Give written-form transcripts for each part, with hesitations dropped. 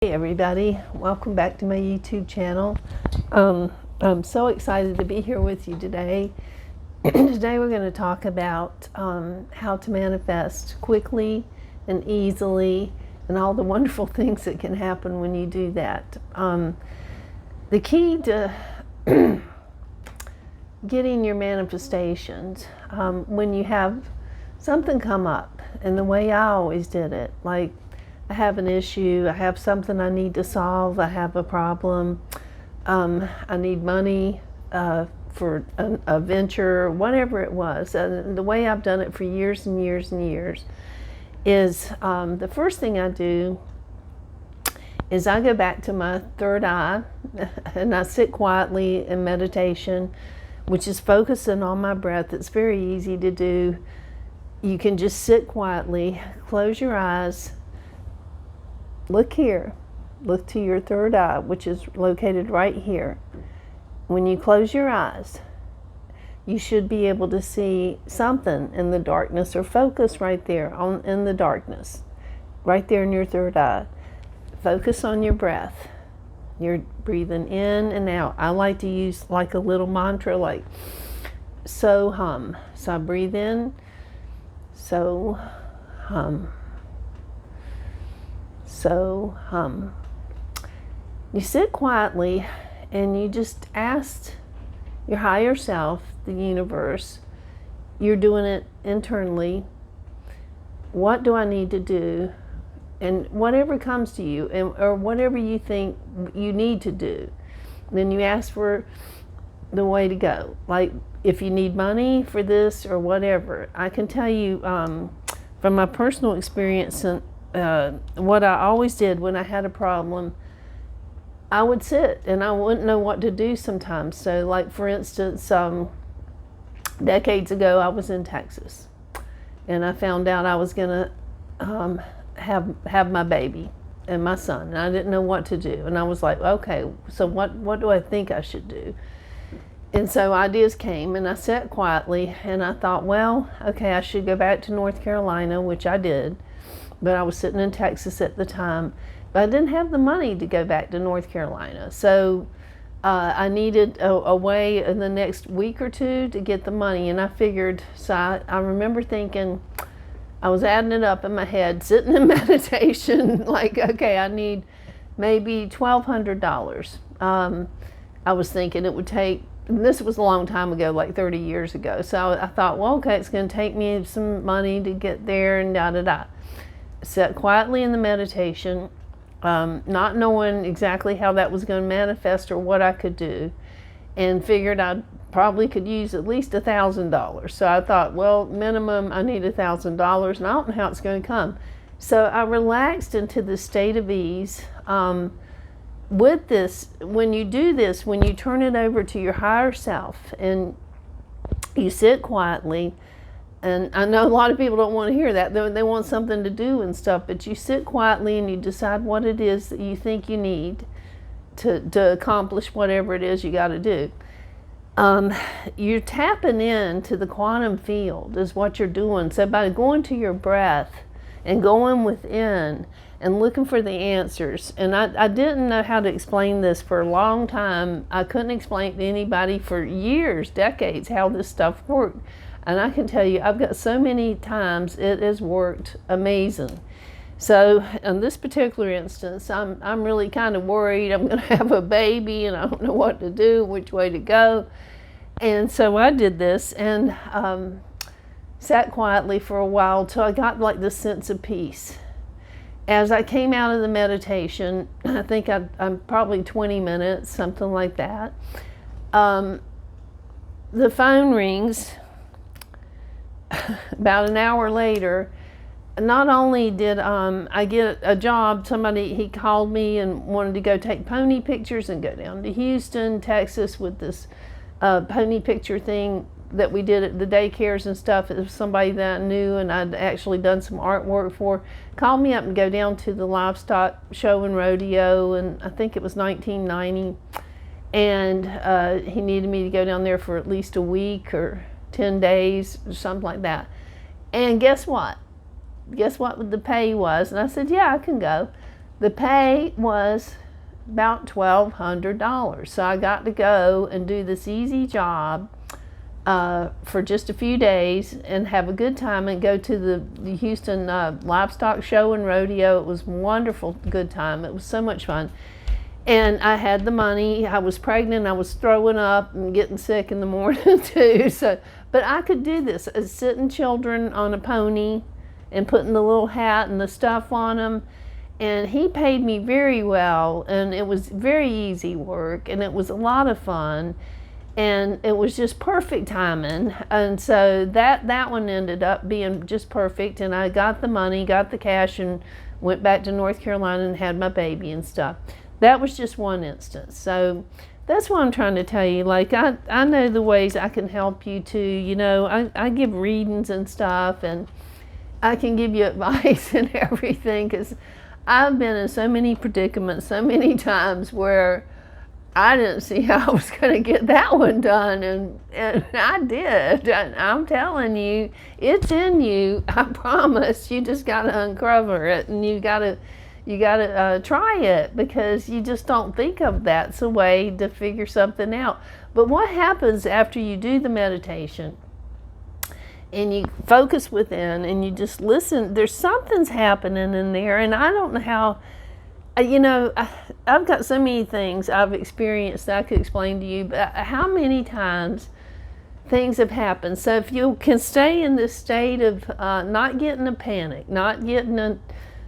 Hey everybody, welcome back to my YouTube channel. I'm so excited to be here with you today. Today we're going to talk about how to manifest quickly and easily and all the wonderful things that can happen when you do that. The key to getting your manifestations, when you have something come up, and the way I always did it, like I have an issue, I have something I need to solve, I have a problem, I need money for a venture, whatever it was. And the way I've done it for years and years and years is the first thing I do is I go back to my third eye and I sit quietly in meditation, which is focusing on my breath. It's very easy to do. You can just sit quietly, close your eyes. Look here, look to your third eye, which is located right here. When you close your eyes, you should be able to see something in the darkness, or focus right there in the darkness, right there in your third eye. Focus on your breath. You're breathing in and out. I like to use like a little mantra, like so hum. So I breathe in, so hum. So you sit quietly and you just ask your higher self, the universe, you're doing it internally, what do I need to do? And whatever comes to you, or whatever you think you need to do, then you ask for the way to go. Like if you need money for this or whatever, I can tell you from my personal experience, and what I always did when I had a problem, I would sit and I wouldn't know what to do sometimes. So like for instance, decades ago I was in Texas and I found out I was gonna have my baby and my son, and I didn't know what to do, and I was like, okay, so what do I think I should do? And so ideas came, and I sat quietly and I thought, well, okay, I should go back to North Carolina, which I did. But I was sitting in Texas at the time, but I didn't have the money to go back to North Carolina. So I needed a way in the next week or two to get the money. And I figured, so I remember thinking, I was adding it up in my head, sitting in meditation, like, okay, I need maybe $1,200. I was thinking it would take, and this was a long time ago, like 30 years ago. So I thought, well, okay, it's going to take me some money to get there and da-da-da. Sat quietly in the meditation, not knowing exactly how that was going to manifest or what I could do, and figured I probably could use at least $1,000. So I thought, well, minimum I need $1,000, and I don't know how it's going to come. So I relaxed into this state of ease. With this, when you do this, when you turn it over to your higher self and you sit quietly, and I know a lot of people don't want to hear that. They want something to do and stuff, but you sit quietly and you decide what it is that you think you need to accomplish whatever it is you got to do. You're tapping into the quantum field is what you're doing. So by going to your breath and going within and looking for the answers, and I didn't know how to explain this for a long time. I couldn't explain to anybody for years, decades, how this stuff worked. And I can tell you, I've got so many times it has worked amazing. So in this particular instance, I'm really kind of worried. I'm going to have a baby and I don't know what to do, which way to go. And so I did this and sat quietly for a while till I got like this sense of peace. As I came out of the meditation, I think I'm probably 20 minutes, something like that. The phone rings. About an hour later, not only did I get a job, he called me and wanted to go take pony pictures and go down to Houston, Texas with this pony picture thing that we did at the daycares and stuff. It was somebody that I knew and I'd actually done some artwork for. Called me up and go down to the livestock show and rodeo, and I think it was 1990. And he needed me to go down there for at least a week or 10 days, or something like that. And guess what? Guess what the pay was? And I said, yeah, I can go. The pay was about $1,200. So I got to go and do this easy job for just a few days and have a good time and go to the Houston Livestock Show and Rodeo. It was a wonderful, good time. It was so much fun. And I had the money. I was pregnant. I was throwing up and getting sick in the morning too. But I could do this, sitting children on a pony and putting the little hat and the stuff on them. And he paid me very well, and it was very easy work, and it was a lot of fun, and it was just perfect timing. And so that one ended up being just perfect, and I got the money, got the cash, and went back to North Carolina and had my baby and stuff. That was just one instance. So that's what I'm trying to tell you. Like, I know the ways I can help you too. You know, I give readings and stuff, and I can give you advice and everything, because I've been in so many predicaments so many times where I didn't see how I was going to get that one done, and I did. And I'm telling you, it's in you. I promise. You just got to uncover it, and you got to try it, because you just don't think of that's a way to figure something out. But what happens after you do the meditation and you focus within and you just listen, there's something's happening in there, and I don't know how. You know, I've got so many things I've experienced that I could explain to you, but how many times things have happened. So if you can stay in this state of not getting a panic, not getting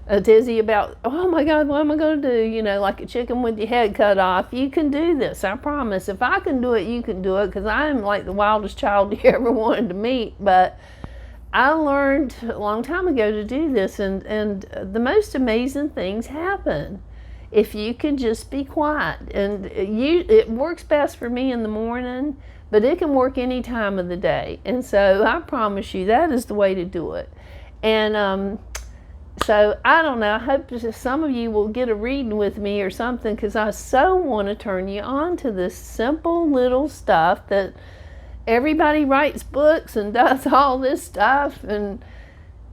a dizzy about, oh my God, what am I going to do? You know, like a chicken with your head cut off. You can do this, I promise. If I can do it, you can do it, because I'm like the wildest child you ever wanted to meet. But I learned a long time ago to do this, and the most amazing things happen if you can just be quiet. And it works best for me in the morning, but it can work any time of the day. And so I promise you that is the way to do it. And so I don't know, I hope some of you will get a reading with me or something, because I so want to turn you on to this simple little stuff that everybody writes books and does all this stuff, and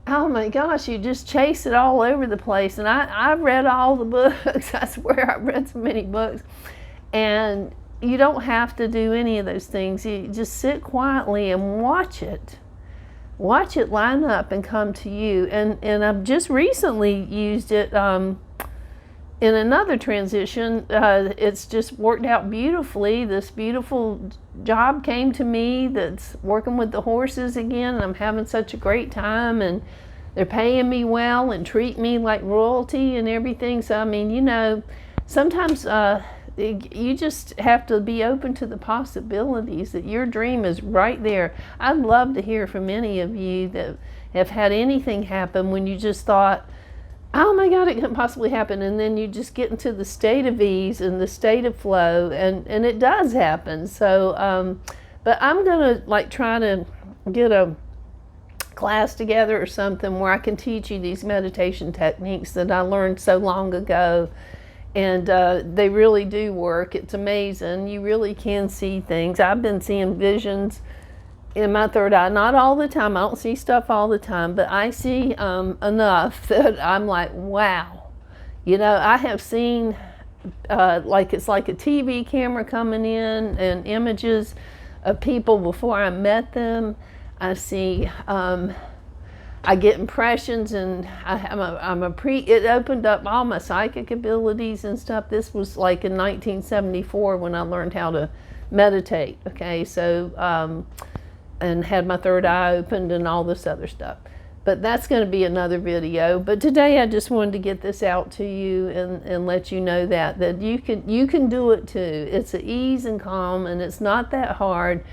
oh my gosh, you just chase it all over the place. And I've read all the books. I swear I've read so many books. And you don't have to do any of those things. You just sit quietly and watch it. Watch it line up and come to you. And I've just recently used it in another transition. It's just worked out beautifully. This beautiful job came to me that's working with the horses again, and I'm having such a great time, and they're paying me well and treat me like royalty and everything. So I mean, you know, sometimes you just have to be open to the possibilities that your dream is right there. I'd love to hear from any of you that have had anything happen when you just thought, oh my God, it couldn't possibly happen, and then you just get into the state of ease and the state of flow, and it does happen. So but I'm gonna like try to get a class together or something where I can teach you these meditation techniques that I learned so long ago, and they really do work. It's amazing. You really can see things. I've been seeing visions in my third eye, not all the time. I don't see stuff all the time, but I see enough that I'm like, wow. You know, I have seen like it's like a TV camera coming in and images of people before I met them. I see, I get impressions, and it opened up all my psychic abilities and stuff. This was like in 1974 when I learned how to meditate. Okay, so and had my third eye opened and all this other stuff. But that's going to be another video. But today I just wanted to get this out to you and let you know that you can do it too. It's an ease and calm, and it's not that hard.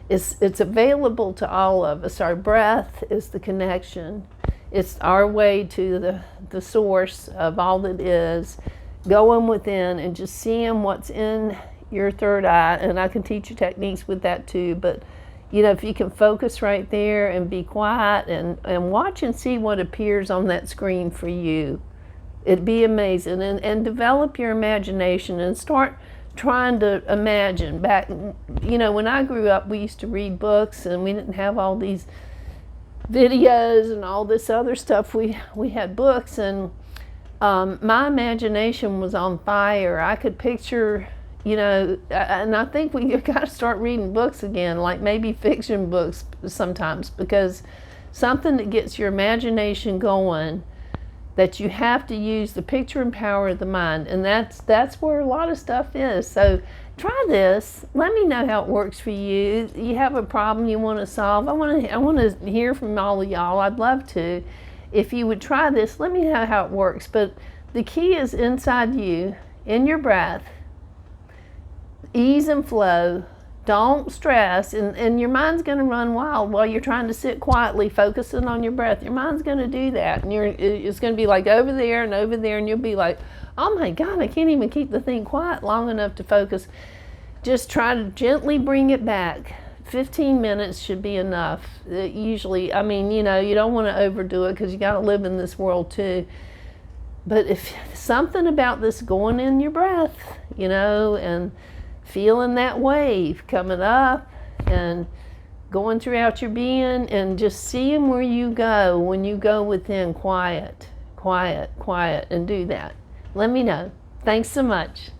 It's available to all of us. Our breath is the connection. It's our way to the source of all that is. Going within and just seeing what's in your third eye. And I can teach you techniques with that too. But you know, if you can focus right there and be quiet and watch and see what appears on that screen for you, it'd be amazing. And develop your imagination and start trying to imagine back. You know, when I grew up, we used to read books, and we didn't have all these videos and all this other stuff. We had books, and My imagination was on fire. I could picture, and I think we got to start reading books again, like maybe fiction books sometimes, because something that gets your imagination going, that you have to use the picture and power of the mind, and that's where a lot of stuff is. So try this. Let me know how it works for you. You have a problem you want to solve. I want to hear from all of y'all. I'd love to. If you would try this, let me know how it works. But the key is inside you, in your breath. Ease and flow. Don't stress, and your mind's going to run wild while you're trying to sit quietly, focusing on your breath. Your mind's going to do that, and it's going to be like over there, and you'll be like, oh my God, I can't even keep the thing quiet long enough to focus. Just try to gently bring it back. 15 minutes should be enough. Usually, I mean, you don't want to overdo it because you got to live in this world too. But if something about this going in your breath, and feeling that wave coming up and going throughout your being, and just seeing where you go when you go within quiet, and do that. Let me know. Thanks so much.